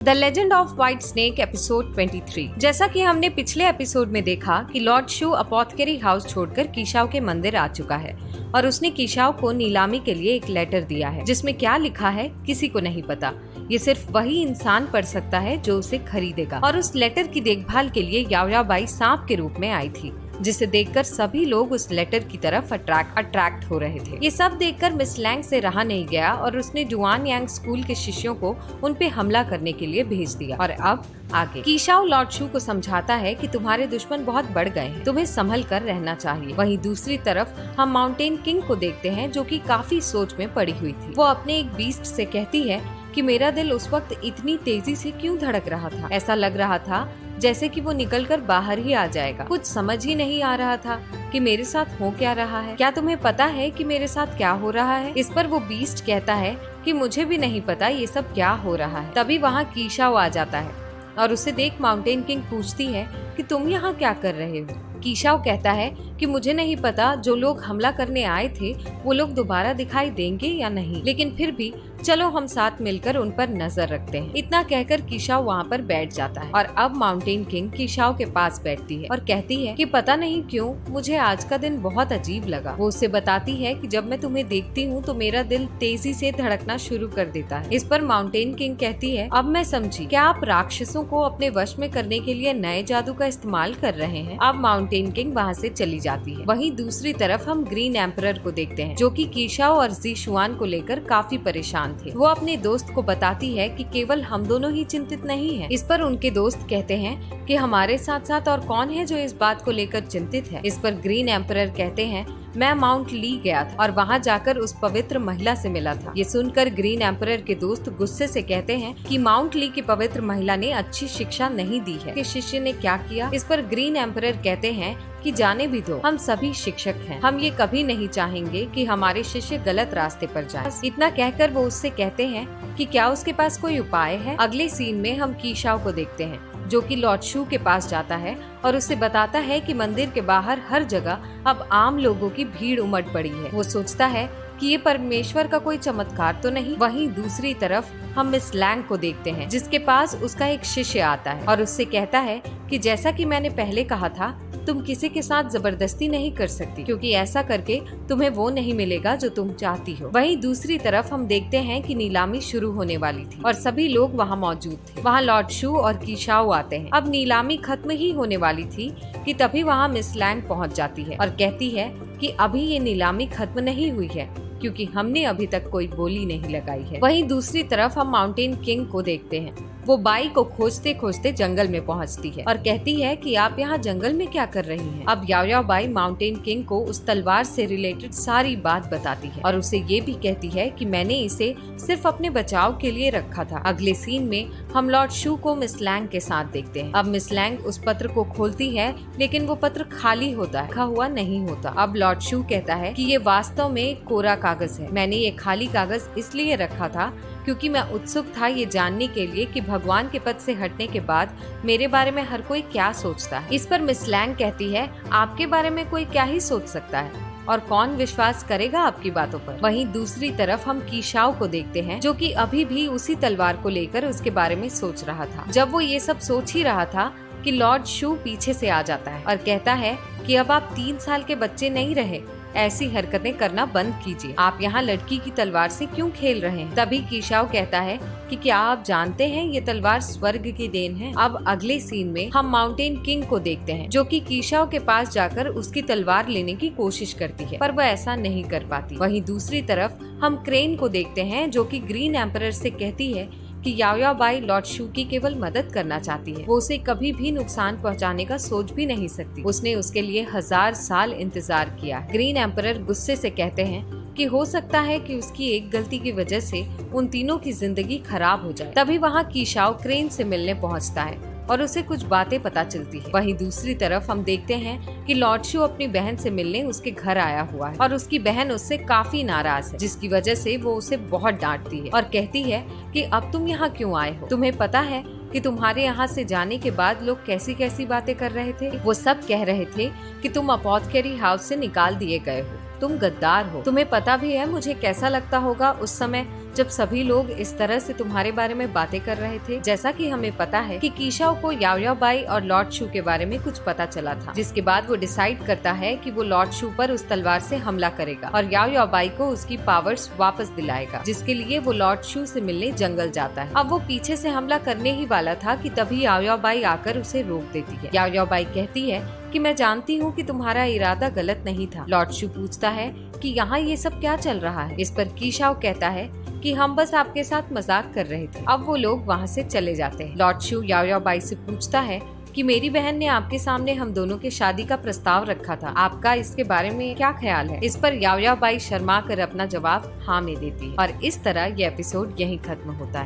The legend of white snake episode 23। जैसा कि हमने पिछले एपिसोड में देखा कि लॉर्ड शू अपोथकेरी हाउस छोड़कर कीशाव के मंदिर आ चुका है और उसने कीशाव को नीलामी के लिए एक लेटर दिया है जिसमें क्या लिखा है किसी को नहीं पता। ये सिर्फ वही इंसान पढ़ सकता है जो उसे खरीदेगा। और उस लेटर की देखभाल के लिए याओयाओ बाई सांप के रूप में आई थी, जिसे देखकर सभी लोग उस लेटर की तरफ अट्रैक्ट हो रहे थे। ये सब देखकर मिस लैंग से रहा नहीं गया और उसने जुआन यांग स्कूल के शिष्यों को उन पे हमला करने के लिए भेज दिया। और अब आगे कीशाओ लॉर्ड शू को समझाता है कि तुम्हारे दुश्मन बहुत बढ़ गए हैं, तुम्हें संभल कर रहना चाहिए। वहीं दूसरी तरफ हम माउंटेन किंग को देखते हैं जो कि काफी सोच में पड़ी हुई थी। वो अपने एक बीस्ट से कहती है कि मेरा दिल उस वक्त इतनी तेजी से क्यों धड़क रहा था। ऐसा लग रहा था जैसे कि वो निकलकर बाहर ही आ जाएगा। कुछ समझ ही नहीं आ रहा था कि मेरे साथ हो क्या रहा है। क्या तुम्हें पता है कि मेरे साथ क्या हो रहा है? इस पर वो बीस्ट कहता है कि मुझे भी नहीं पता ये सब क्या हो रहा है। तभी वहाँ कीशाओ आ जाता है और उसे देख माउंटेन किंग पूछती है कि तुम यहाँ क्या कर रहे हो? कीशाओ कहता है कि मुझे नहीं पता जो लोग हमला करने आए थे वो लोग दोबारा दिखाई देंगे या नहीं, लेकिन फिर भी चलो हम साथ मिलकर उन पर नजर रखते हैं। इतना कहकर कीशाओ वहाँ पर बैठ जाता है और अब माउंटेन किंग कीशाओ के पास बैठती है और कहती है कि पता नहीं क्यों मुझे आज का दिन बहुत अजीब लगा। वो उससे बताती है कि जब मैं तुम्हें देखती हूँ तो मेरा दिल तेजी से धड़कना शुरू कर देता है। इस पर माउंटेन किंग कहती है अब मैं समझी, क्या आप राक्षसों को अपने वश में करने के लिए नए जादू का इस्तेमाल कर रहे हैं? अब माउंटेन किंग वहाँ से चली जाती है। वहीं दूसरी तरफ हम ग्रीन एम्परर को देखते हैं जो कि कीशाओ और ज़ीशुआन को लेकर काफी परेशान थे। वो अपने दोस्त को बताती है कि केवल हम दोनों ही चिंतित नहीं हैं। इस पर उनके दोस्त कहते हैं कि हमारे साथ साथ और कौन है जो इस बात को लेकर चिंतित है। इस पर ग्रीन एम्परर कहते हैं मैं माउंट ली गया था और वहाँ जाकर उस पवित्र महिला से मिला था। ये सुनकर ग्रीन एम्परर के दोस्त गुस्से से कहते हैं कि माउंट ली की पवित्र महिला ने अच्छी शिक्षा नहीं दी है कि शिष्य ने क्या किया। इस पर ग्रीन एम्परर कहते हैं कि जाने भी दो, हम सभी शिक्षक हैं, हम ये कभी नहीं चाहेंगे कि हमारे शिष्य गलत रास्ते पर जाएं। इतना कहकर वो उससे कहते हैं कि क्या उसके पास कोई उपाय है। अगले सीन में हम कीशाओ को देखते हैं जो कि लॉर्ड शू के पास जाता है और उसे बताता है कि मंदिर के बाहर हर जगह अब आम लोगों की भीड़ उमड़ पड़ी है। वो सोचता है कि ये परमेश्वर का कोई चमत्कार तो नहीं। वहीं दूसरी तरफ हम मिस लैंग को देखते हैं जिसके पास उसका एक शिष्य आता है और उससे कहता है कि जैसा कि मैंने पहले कहा था तुम किसी के साथ जबरदस्ती नहीं कर सकती क्योंकि ऐसा करके तुम्हें वो नहीं मिलेगा जो तुम चाहती हो। वहीं दूसरी तरफ हम देखते हैं कि नीलामी शुरू होने वाली थी और सभी लोग वहाँ मौजूद थे। वहाँ लॉर्ड शू और कीशाओ आते हैं। अब नीलामी खत्म ही होने वाली थी कि तभी वहाँ मिस लैंग पहुँच जाती है और कहती है कि अभी ये नीलामी खत्म नहीं हुई है क्योंकि हमने अभी तक कोई बोली नहीं लगाई है। वहीं दूसरी तरफ हम माउंटेन किंग को देखते हैं। वो बाई को खोजते खोजते जंगल में पहुंचती है और कहती है कि आप यहाँ जंगल में क्या कर रही हैं? अब याओयाओ बाई माउंटेन किंग को उस तलवार से रिलेटेड सारी बात बताती है और उसे ये भी कहती है कि मैंने इसे सिर्फ अपने बचाव के लिए रखा था। अगले सीन में हम लॉर्ड शू को मिस लैंग के साथ देखते हैं। अब मिस लैंग उस पत्र को खोलती है लेकिन वो पत्र खाली होता है, लिखा हुआ नहीं होता। अब लॉर्ड शू कहता है कि ये वास्तव में कोरा कागज है। मैंने ये खाली कागज इसलिए रखा था क्योंकि मैं उत्सुक था ये जानने के लिए कि भगवान के पद से हटने के बाद मेरे बारे में हर कोई क्या सोचता है। इस पर मिस लैंग कहती है आपके बारे में कोई क्या ही सोच सकता है और कौन विश्वास करेगा आपकी बातों पर। वहीं दूसरी तरफ हम कीशाओ को देखते हैं जो कि अभी भी उसी तलवार को लेकर उसके बारे में सोच रहा था। जब वो ये सब सोच ही रहा था कि लॉर्ड शू पीछे से आ जाता है और कहता है कि अब आप 3 साल के बच्चे नहीं रहे, ऐसी हरकतें करना बंद कीजिए। आप यहाँ लड़की की तलवार से क्यों खेल रहे हैं? तभी कीशाओ कहता है कि क्या आप जानते हैं ये तलवार स्वर्ग की देन है। अब अगले सीन में हम माउंटेन किंग को देखते हैं जो कि कीशाओ के पास जाकर उसकी तलवार लेने की कोशिश करती है पर वह ऐसा नहीं कर पाती। वहीं दूसरी तरफ हम क्रेन को देखते हैं जो कि ग्रीन एम्परर से कहती है कि याओयाओ बाई लॉर्ड शू की केवल मदद करना चाहती है, वो उसे कभी भी नुकसान पहुंचाने का सोच भी नहीं सकती। उसने उसके लिए 1000 साल इंतजार किया। ग्रीन एम्परर गुस्से से कहते हैं कि हो सकता है कि उसकी एक गलती की वजह से उन तीनों की जिंदगी खराब हो जाए। तभी वहाँ कीशाओ क्रेन से मिलने पहुँचता है और उसे कुछ बातें पता चलती है। वहीं दूसरी तरफ हम देखते हैं कि लॉर्ड शू अपनी बहन से मिलने उसके घर आया हुआ है और उसकी बहन उससे काफी नाराज है जिसकी वजह से वो उसे बहुत डांटती है और कहती है कि अब तुम यहाँ क्यों आए हो? तुम्हें पता है कि तुम्हारे यहाँ से जाने के बाद लोग कैसी कैसी बातें कर रहे थे? वो सब कह रहे थे कि तुम अपोथकेरी हाउस से निकाल दिए गए हो, तुम गद्दार हो। तुम्हें पता भी है मुझे कैसा लगता होगा उस समय जब सभी लोग इस तरह से तुम्हारे बारे में बातें कर रहे थे। जैसा कि हमें पता है कि कीशाओ को याओ याओ बाई और लॉर्ड शू के बारे में कुछ पता चला था, जिसके बाद वो डिसाइड करता है कि वो लॉर्ड शू पर उस तलवार से हमला करेगा और याओ याओ बाई को उसकी पावर्स वापस दिलाएगा, जिसके लिए वो लॉर्ड शू से मिलने जंगल जाता है। अब वो पीछे से हमला करने ही वाला था कि तभी याओ याओ बाई आकर उसे रोक देती है। याओ याओ बाई कहती है कि मैं जानती हूँ कि तुम्हारा इरादा गलत नहीं था। लॉर्ड शू पूछता है कि यहाँ ये सब क्या चल रहा है। इस पर कीशाओ कहता है कि हम बस आपके साथ मजाक कर रहे थे। अब वो लोग वहाँ से चले जाते हैं। लॉर्ड शू याओ याओ बाई से पूछता है कि मेरी बहन ने आपके सामने हम दोनों के शादी का प्रस्ताव रखा था, आपका इसके बारे में क्या ख्याल है। इस पर याओ याओ बाई शर्मा कर अपना जवाब हाँ में देती है और इस तरह ये एपिसोड यहीं खत्म होता है।